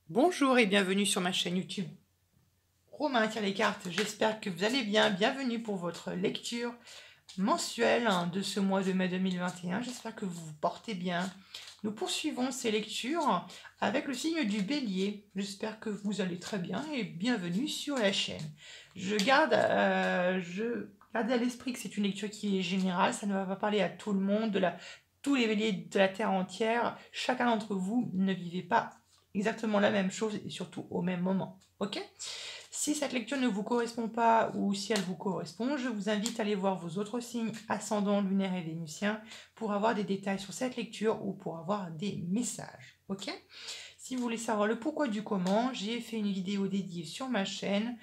Bonjour et bienvenue sur ma chaîne YouTube Romain tire les cartes. J'espère que vous allez bien. Bienvenue pour votre lecture mensuelle de ce mois de mai 2021. J'espère que vous vous portez bien. Nous poursuivons ces lectures avec le signe du Bélier. J'espère que vous allez très bien et bienvenue sur la chaîne. Je garde à l'esprit que c'est une lecture qui est générale. Ça ne va pas parler à tout le monde, tous les béliers de la terre entière. Chacun d'entre vous ne vivez pas exactement la même chose et surtout au même moment. Ok ? Si cette lecture ne vous correspond pas ou si elle vous correspond, je vous invite à aller voir vos autres signes ascendants, lunaires et vénusiens pour avoir des détails sur cette lecture ou pour avoir des messages. Ok ? Si vous voulez savoir le pourquoi du comment, j'ai fait une vidéo dédiée sur ma chaîne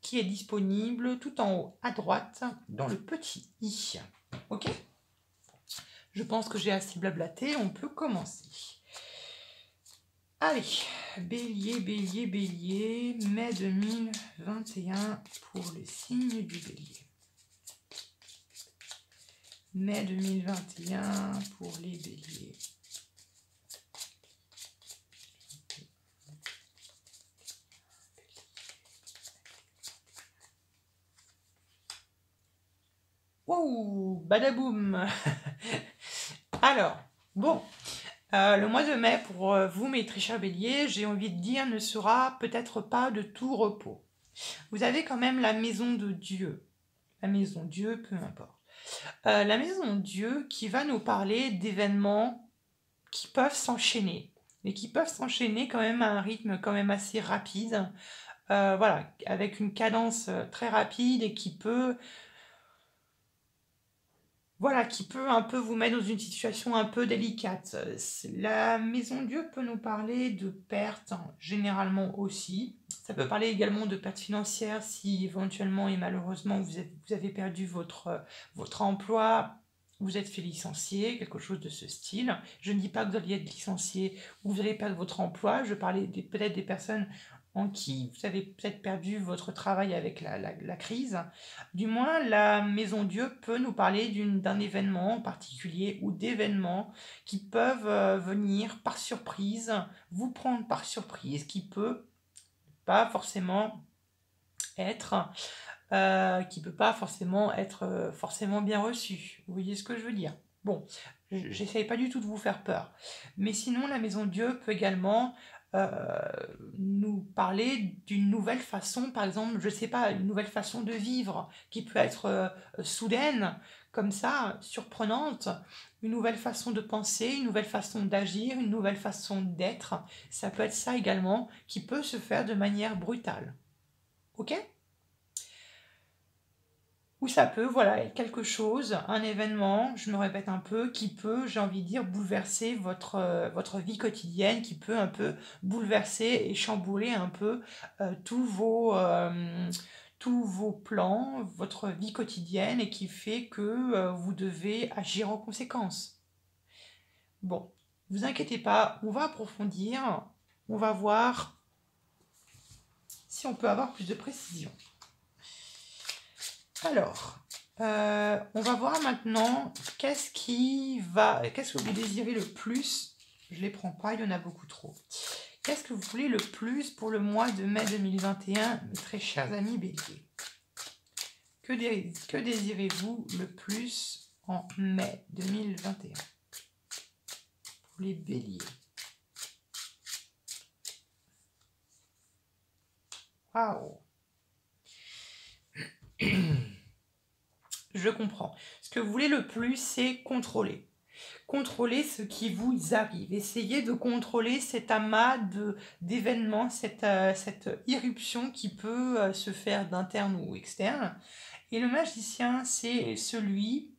qui est disponible tout en haut à droite dans le petit i. Ok ? Je pense que j'ai assez blablaté, on peut commencer. Allez, bélier, bélier, bélier, mai 2021 pour le signe du bélier. Mai 2021 pour les béliers. Wow, badaboum. Alors, bon, le mois de mai pour vous, mes très chers béliers, j'ai envie de dire, ne sera peut-être pas de tout repos. Vous avez quand même la maison de Dieu. La maison Dieu, peu importe. La maison Dieu qui va nous parler d'événements qui peuvent s'enchaîner, mais qui peuvent s'enchaîner quand même à un rythme quand même assez rapide, voilà, avec une cadence très rapide et qui peut, voilà, qui peut un peu vous mettre dans une situation un peu délicate. La maison Dieu peut nous parler de pertes, généralement aussi. Ça peut parler également de pertes financières si éventuellement et malheureusement vous avez perdu votre emploi, vous êtes fait licencier, quelque chose de ce style. Je ne dis pas que vous allez être licencié ou vous allez perdre votre emploi, je parlais peut-être des personnes en qui vous avez peut-être perdu votre travail avec la crise. Du moins, la Maison Dieu peut nous parler d'un événement en particulier ou d'événements qui peuvent venir par surprise, vous prendre par surprise, qui peut pas forcément être forcément bien reçu. Vous voyez ce que je veux dire? Bon, j'essaye pas du tout de vous faire peur. Mais sinon, la Maison Dieu peut également nous parler d'une nouvelle façon, par exemple, je sais pas, une nouvelle façon de vivre qui peut être soudaine, comme ça, surprenante, une nouvelle façon de penser, une nouvelle façon d'agir, une nouvelle façon d'être. Ça peut être ça également qui peut se faire de manière brutale. Ok ? Ou ça peut, voilà, être quelque chose, un événement, je me répète un peu, qui peut, j'ai envie de dire, bouleverser votre vie quotidienne, qui peut un peu bouleverser et chambouler un peu tous vos plans, votre vie quotidienne, et qui fait que vous devez agir en conséquence. Bon, ne vous inquiétez pas, on va approfondir, on va voir si on peut avoir plus de précision. Alors, on va voir maintenant qu'est-ce que vous désirez le plus. Je ne les prends pas, il y en a beaucoup trop. Qu'est-ce que vous voulez le plus pour le mois de mai 2021, mes très chers amis béliers? Que désirez-vous le plus en mai 2021 pour les béliers? Waouh! Je comprends. Ce que vous voulez le plus, c'est contrôler. Contrôler ce qui vous arrive. Essayez de contrôler cet amas d'événements, cette irruption qui peut se faire d'interne ou externe. Et le magicien, c'est celui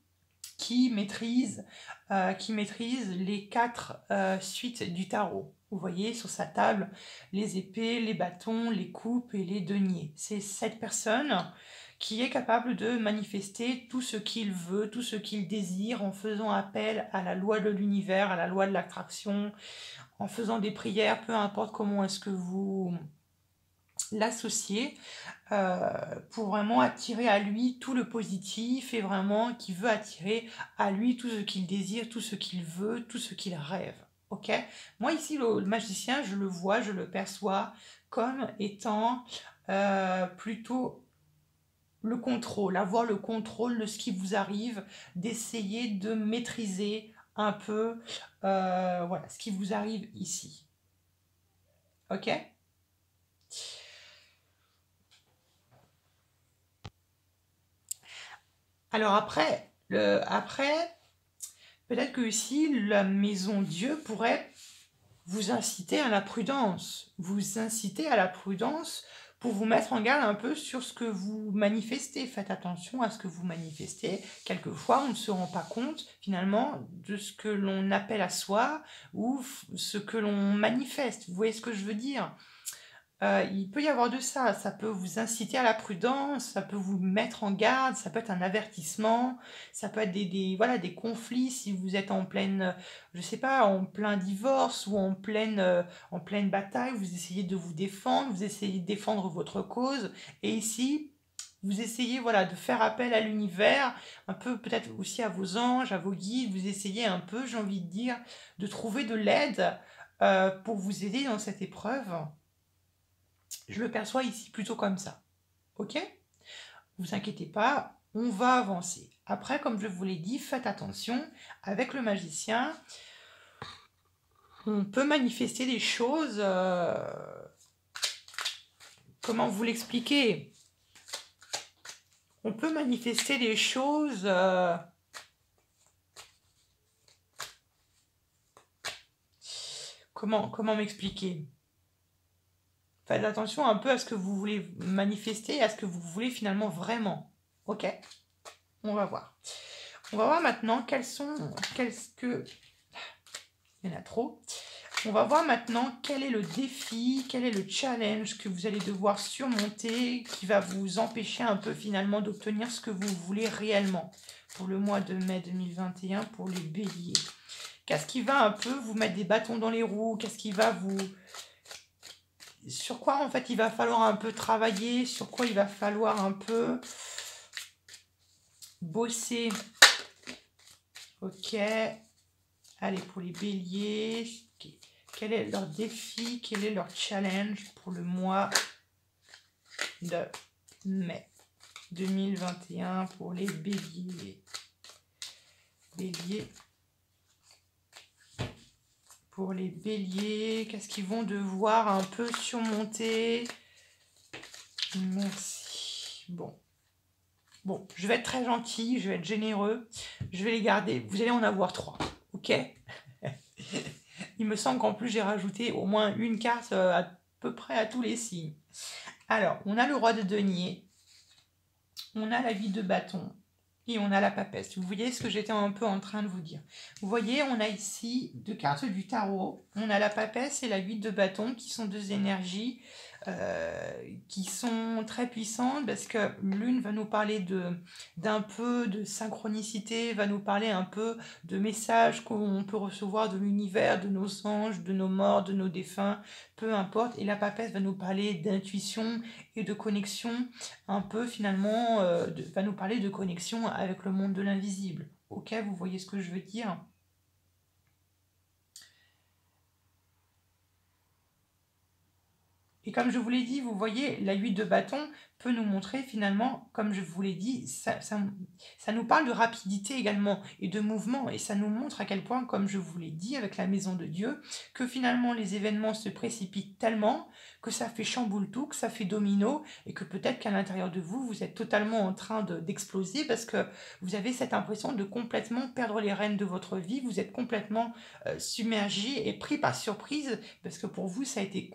qui maîtrise les 4 suites du tarot. Vous voyez sur sa table les épées, les bâtons, les coupes et les deniers. C'est cette personne qui est capable de manifester tout ce qu'il veut, tout ce qu'il désire en faisant appel à la loi de l'univers, à la loi de l'attraction, en faisant des prières, peu importe comment est-ce que vous l'associez, pour vraiment attirer à lui tout le positif et vraiment qui veut attirer à lui tout ce qu'il désire, tout ce qu'il veut, tout ce qu'il rêve. Ok? Moi, ici, le magicien, je le vois, je le perçois comme étant plutôt le contrôle, avoir le contrôle de ce qui vous arrive, d'essayer de maîtriser un peu voilà, ce qui vous arrive ici. Ok? Alors après, peut-être que ici, la maison Dieu pourrait vous inciter à la prudence. Vous inciter à la prudence pour vous mettre en garde un peu sur ce que vous manifestez. Faites attention à ce que vous manifestez. Quelquefois, on ne se rend pas compte finalement de ce que l'on appelle à soi ou ce que l'on manifeste. Vous voyez ce que je veux dire? Il peut y avoir de ça. Ça peut vous inciter à la prudence, ça peut vous mettre en garde, ça peut être un avertissement, ça peut être voilà, des conflits si vous êtes en pleine, je sais pas, en plein divorce ou en pleine bataille, vous essayez de vous défendre, vous essayez de défendre votre cause. Et ici, vous essayez voilà, de faire appel à l'univers, un peu peut-être aussi à vos anges, à vos guides, vous essayez un peu, j'ai envie de dire, de trouver de l'aide pour vous aider dans cette épreuve. Je le perçois ici plutôt comme ça. Ok? Vous inquiétez pas, on va avancer. Après, comme je vous l'ai dit, faites attention. Avec le magicien, on peut manifester des choses. Comment vous l'expliquer? On peut manifester des choses. Comment m'expliquer? Faites attention un peu à ce que vous voulez manifester, à ce que vous voulez finalement vraiment. Ok? On va voir. On va voir maintenant quels que... Il y en a trop. On va voir maintenant quel est le défi, quel est le challenge que vous allez devoir surmonter, qui va vous empêcher un peu finalement d'obtenir ce que vous voulez réellement pour le mois de mai 2021 pour les béliers. Qu'est-ce qui va un peu vous mettre des bâtons dans les roues? Qu'est-ce qui va vous... Sur quoi en fait il va falloir un peu travailler? Sur quoi il va falloir un peu bosser? Ok. Allez, pour les béliers, quel est leur défi? Quel est leur challenge pour le mois de mai 2021 pour les béliers? Béliers. Pour les béliers, qu'est-ce qu'ils vont devoir un peu surmonter? Merci. Bon, je vais être très gentil, je vais être généreux. Je vais les garder. Vous allez en avoir 3. Ok? Il me semble qu'en plus, j'ai rajouté au moins une carte à peu près à tous les signes. Alors, on a le roi de denier. On a la vie de bâton. Et on a la papesse. Vous voyez ce que j'étais un peu en train de vous dire. Vous voyez, on a ici 2 cartes du tarot. On a la papesse et la 8 de bâton qui sont 2 énergies qui sont très puissantes parce que l'une va nous parler d'un peu de synchronicité, va nous parler un peu de messages qu'on peut recevoir de l'univers, de nos anges, de nos morts, de nos défunts, peu importe. Et la papesse va nous parler d'intuition et de connexion, un peu finalement, va nous parler de connexion avec le monde de l'invisible. Ok, vous voyez ce que je veux dire? Et comme je vous l'ai dit, vous voyez, la 8 de bâton peut nous montrer finalement, comme je vous l'ai dit, ça nous parle de rapidité également et de mouvement. Et ça nous montre à quel point, comme je vous l'ai dit avec la maison de Dieu, que finalement les événements se précipitent tellement que ça fait chamboule tout, que ça fait domino et que peut-être qu'à l'intérieur de vous, vous êtes totalement en train d'exploser parce que vous avez cette impression de complètement perdre les rênes de votre vie. Vous êtes complètement submergé et pris par surprise parce que pour vous, ça a été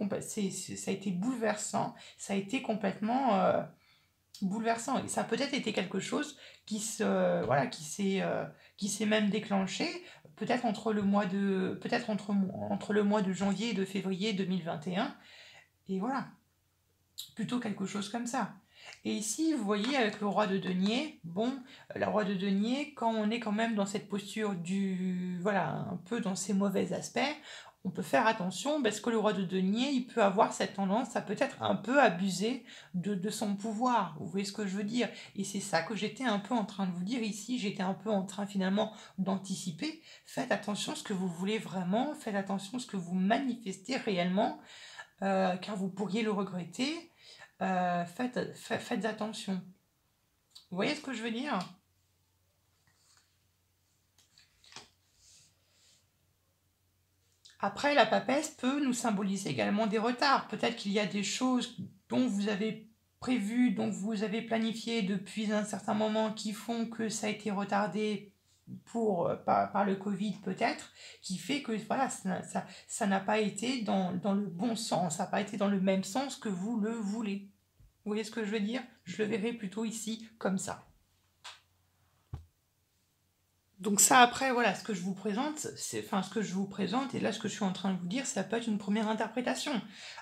bouleversant, ça a été complètement bouleversant. Et ça a peut-être été quelque chose qui s'est même déclenché, peut-être entre le mois de janvier et de février 2021. Et voilà, plutôt quelque chose comme ça. Et ici, vous voyez, avec le roi de denier, bon, le roi de denier, quand on est quand même dans cette posture voilà, un peu dans ses mauvais aspects, on peut faire attention parce que le roi de denier, il peut avoir cette tendance à peut-être un peu abuser de son pouvoir. Vous voyez ce que je veux dire? Et c'est ça que j'étais un peu en train de vous dire ici. J'étais un peu en train finalement d'anticiper. Faites attention à ce que vous voulez vraiment. Faites attention à ce que vous manifestez réellement, car vous pourriez le regretter. Faites attention. Vous voyez ce que je veux dire? Après, la papesse peut nous symboliser également des retards. Peut-être qu'il y a des choses dont vous avez prévu, dont vous avez planifié depuis un certain moment qui font que ça a été retardé par le Covid peut-être, qui fait que voilà, ça n'a pas été dans le bon sens, ça n'a pas été dans le même sens que vous le voulez. Vous voyez ce que je veux dire? Je le verrai plutôt ici comme ça. Donc ça après voilà ce que je vous présente, ce que je vous présente et là ce que je suis en train de vous dire, ça peut être une première interprétation.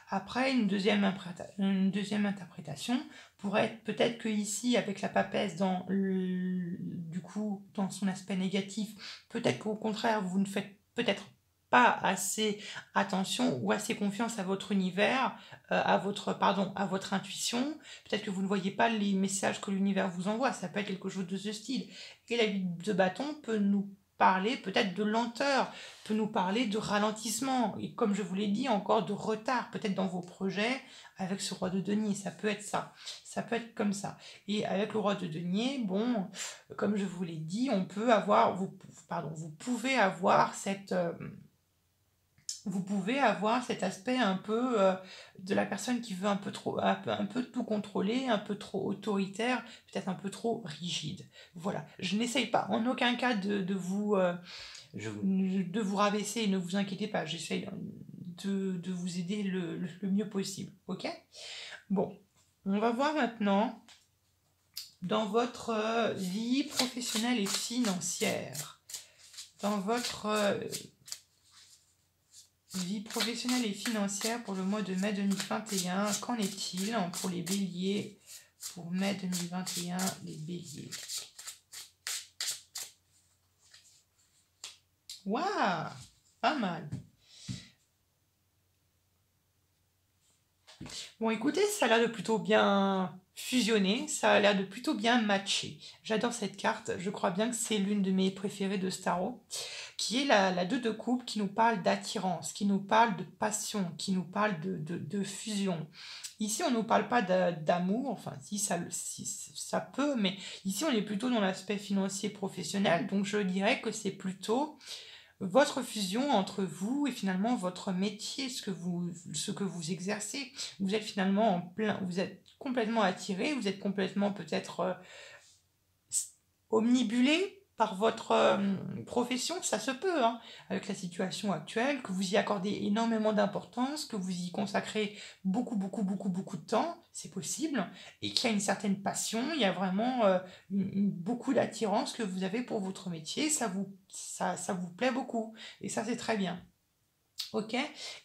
Après une deuxième interprétation pourrait être peut-être que ici avec la papesse du coup dans son aspect négatif, peut-être qu'au contraire vous ne faites peut-être pas assez attention ou assez confiance à votre univers, à votre intuition. Peut-être que vous ne voyez pas les messages que l'univers vous envoie. Ça peut être quelque chose de ce style. Et la 8 de bâton peut nous parler peut-être de lenteur, peut nous parler de ralentissement, et comme je vous l'ai dit, encore de retard, peut-être dans vos projets, avec ce roi de denier, ça peut être ça peut être comme ça. Et avec le roi de denier, bon, comme je vous l'ai dit, on peut avoir, vous pouvez avoir vous pouvez avoir cet aspect un peu de la personne qui veut un peu tout contrôler, un peu trop autoritaire, peut-être un peu trop rigide. Voilà, je n'essaye pas en aucun cas de vous rabaisser, ne vous inquiétez pas, j'essaye de vous aider le mieux possible, ok? Bon, on va voir maintenant dans votre vie professionnelle et financière. Dans votre vie professionnelle et financière pour le mois de mai 2021, qu'en est-il pour les béliers? Pour mai 2021, les béliers. Waouh, pas mal. Bon, écoutez, ça a l'air de plutôt bien fusionner, ça a l'air de plutôt bien matcher. J'adore cette carte, je crois bien que c'est l'une de mes préférées de Starot, qui est la 2 de coupe, qui nous parle d'attirance, qui nous parle de passion, qui nous parle de fusion. Ici, on ne nous parle pas d'amour, enfin, si ça peut, mais ici, on est plutôt dans l'aspect financier professionnel, donc je dirais que c'est plutôt votre fusion entre vous et finalement votre métier, ce que vous exercez. Vous êtes finalement vous êtes complètement attiré, vous êtes complètement peut-être omnibulé par votre profession, ça se peut, hein, avec la situation actuelle, que vous y accordez énormément d'importance, que vous y consacrez beaucoup, beaucoup, beaucoup, beaucoup de temps, c'est possible, et qu'il y a une certaine passion, il y a vraiment beaucoup d'attirance que vous avez pour votre métier, ça vous plaît beaucoup, et ça c'est très bien. Ok,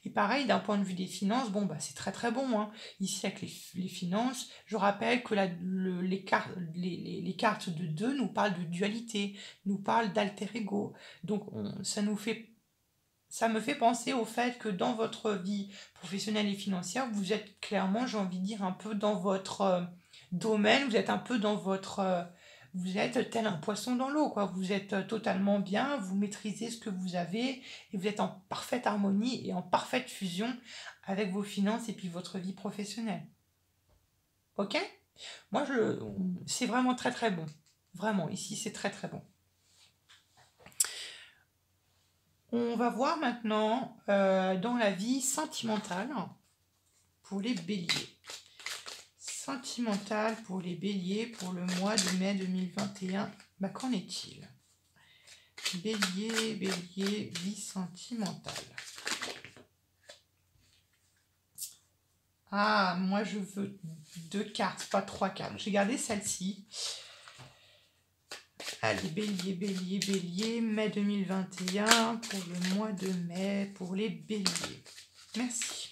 et pareil d'un point de vue des finances, bon bah c'est très très bon, hein. Ici avec les finances, je rappelle que les cartes de 2 nous parlent de dualité, nous parlent d'alter ego, donc ça me fait penser au fait que dans votre vie professionnelle et financière, vous êtes clairement, j'ai envie de dire, un peu dans votre domaine, vous êtes un peu dans vous êtes tel un poisson dans l'eau, quoi. Vous êtes totalement bien, vous maîtrisez ce que vous avez et vous êtes en parfaite harmonie et en parfaite fusion avec vos finances et puis votre vie professionnelle. Ok? Moi, c'est vraiment très très bon. Vraiment, ici, c'est très très bon. On va voir maintenant dans la vie sentimentale pour les béliers. Sentimentale pour les béliers pour le mois de mai 2021. Bah, qu'en est-il? Bélier, bélier, vie sentimentale. Ah, moi je veux 2 cartes, pas 3 cartes. J'ai gardé celle-ci. Allez, bélier, bélier, bélier, mai 2021 pour le mois de mai pour les béliers. Merci.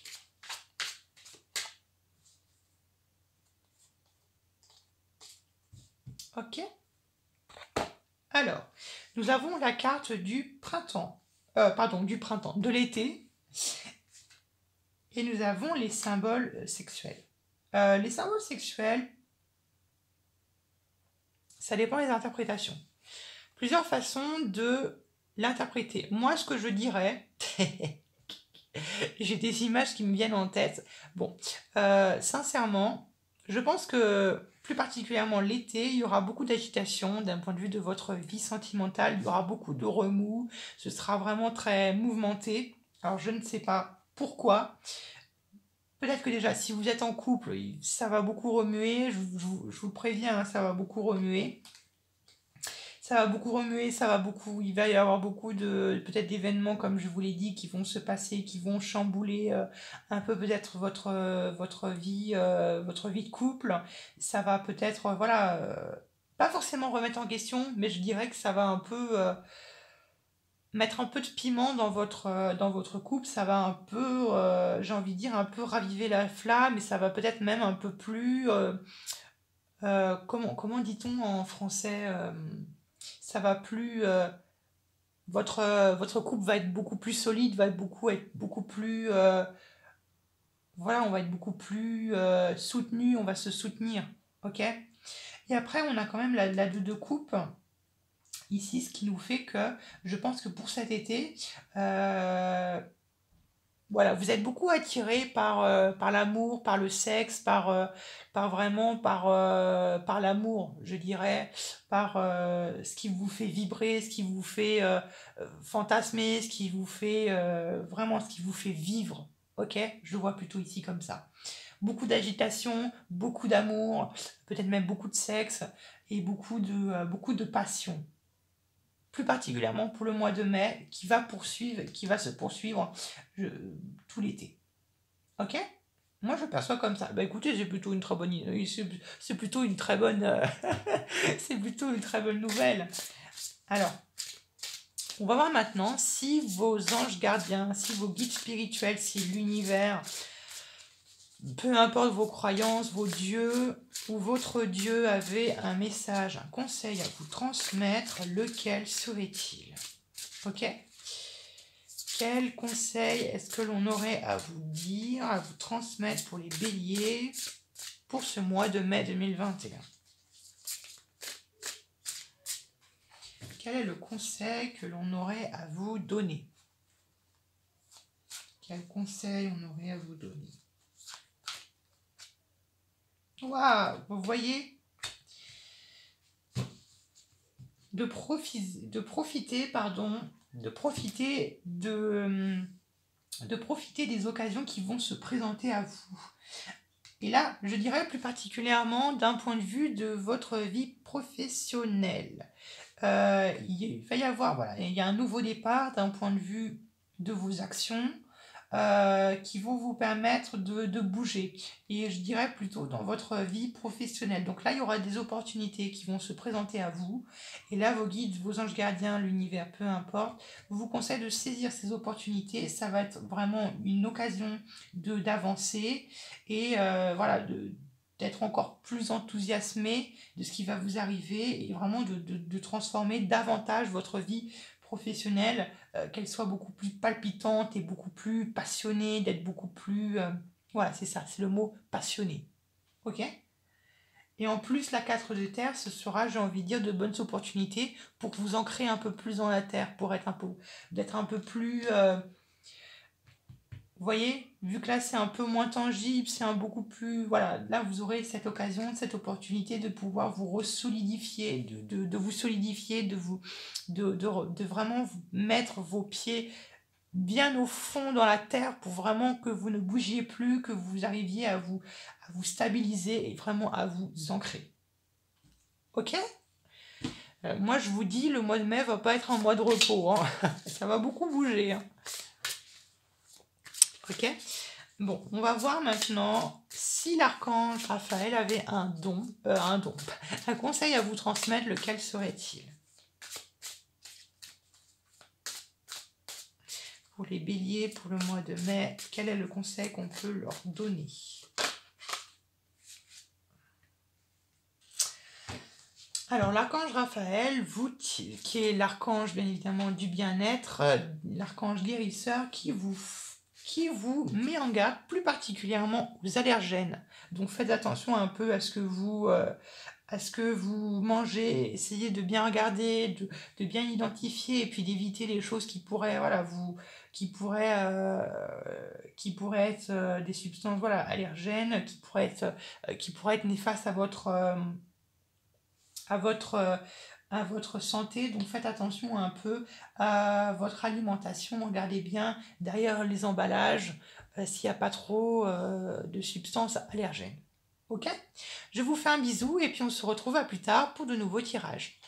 Ok. Alors, nous avons la carte du printemps. De l'été. Et nous avons les symboles sexuels. Les symboles sexuels, ça dépend des interprétations. Plusieurs façons de l'interpréter. Moi, ce que je dirais, j'ai des images qui me viennent en tête. Bon, sincèrement, je pense que plus particulièrement l'été, il y aura beaucoup d'agitation d'un point de vue de votre vie sentimentale. Il y aura beaucoup de remous. Ce sera vraiment très mouvementé. Alors, je ne sais pas pourquoi. Peut-être que déjà, si vous êtes en couple, ça va beaucoup remuer. Je vous préviens, hein, ça va beaucoup remuer. Ça va beaucoup remuer, il va y avoir beaucoup de, peut-être d'événements, comme je vous l'ai dit, qui vont se passer, qui vont chambouler un peu peut-être votre vie de couple. Ça va peut-être, voilà, pas forcément remettre en question, mais je dirais que ça va un peu mettre un peu de piment dans votre couple. Ça va un peu, j'ai envie de dire, un peu raviver la flamme, et ça va peut-être même un peu plus, comment dit-on en français ça va plus votre couple va être beaucoup plus solide, va être beaucoup plus voilà, on va être beaucoup plus soutenu, on va se soutenir, ok. Et après on a quand même la deux de coupe ici, ce qui nous fait que je pense que pour cet été voilà, vous êtes beaucoup attiré par l'amour, par le sexe, par l'amour, je dirais, par ce qui vous fait vibrer, ce qui vous fait fantasmer, ce qui vous fait vraiment, ce qui vous fait vivre. Ok, je le vois plutôt ici comme ça. Beaucoup d'agitation, beaucoup d'amour, peut-être même beaucoup de sexe et beaucoup de passion, plus particulièrement pour le mois de mai, qui va se poursuivre tout l'été. Ok. Moi, je perçois comme ça. Bah écoutez, c'est plutôt une très bonne, c'est plutôt une très bonne, c'est plutôt une très bonne nouvelle. Alors, on va voir maintenant si vos anges gardiens, si vos guides spirituels, si l'univers, peu importe vos croyances, vos dieux ou votre dieu avait un message, un conseil à vous transmettre, lequel serait-il? Ok. Quel conseil est-ce que l'on aurait à vous dire, à vous transmettre pour les béliers pour ce mois de mai 2021? Quel est le conseil que l'on aurait à vous donner? Quel conseil on aurait à vous donner? Waouh, vous voyez, de profiter des occasions qui vont se présenter à vous. Et là, je dirais plus particulièrement d'un point de vue de votre vie professionnelle. Il va y avoir, voilà, il y a un nouveau départ d'un point de vue de vos actions qui vont vous permettre de bouger. Et je dirais plutôt dans votre vie professionnelle. Donc là, il y aura des opportunités qui vont se présenter à vous. Et là, vos guides, vos anges gardiens, l'univers, peu importe, vous conseillent de saisir ces opportunités. Ça va être vraiment une occasion d'avancer et voilà, d'être encore plus enthousiasmé de ce qui va vous arriver et vraiment de transformer davantage votre vie professionnelle, qu'elle soit beaucoup plus palpitante et beaucoup plus passionnée, d'être beaucoup plus... voilà, c'est ça, c'est le mot passionné. Ok. Et en plus, la 4 de terre, ce sera, j'ai envie de dire, de bonnes opportunités pour vous ancrer un peu plus dans la terre, pour d'être un peu plus... vous voyez, vu que là c'est un peu moins tangible, c'est un beaucoup plus... Voilà, là vous aurez cette occasion, cette opportunité de pouvoir vous resolidifier, de vous solidifier, de vraiment vous mettre vos pieds bien au fond dans la terre pour vraiment que vous ne bougiez plus, que vous arriviez à vous stabiliser et vraiment à vous ancrer. Ok. Moi je vous dis, le mois de mai va pas être un mois de repos, hein. Ça va beaucoup bouger. Hein. Ok. Bon, on va voir maintenant si l'archange Raphaël avait un conseil à vous transmettre, lequel serait-il? Pour les béliers, pour le mois de mai, quel est le conseil qu'on peut leur donner? Alors, l'archange Raphaël, qui est l'archange bien évidemment du bien-être, l'archange guérisseur qui qui vous met en garde plus particulièrement aux allergènes. Donc faites attention un peu à ce que vous mangez, essayez de bien regarder, de bien identifier et puis d'éviter les choses qui pourraient, voilà, qui pourraient être des substances, voilà, allergènes, qui pourraient être néfastes à votre santé. Donc faites attention un peu à votre alimentation. Regardez bien derrière les emballages s'il n'y a pas trop de substances allergènes. Ok? Je vous fais un bisou et puis on se retrouve à plus tard pour de nouveaux tirages.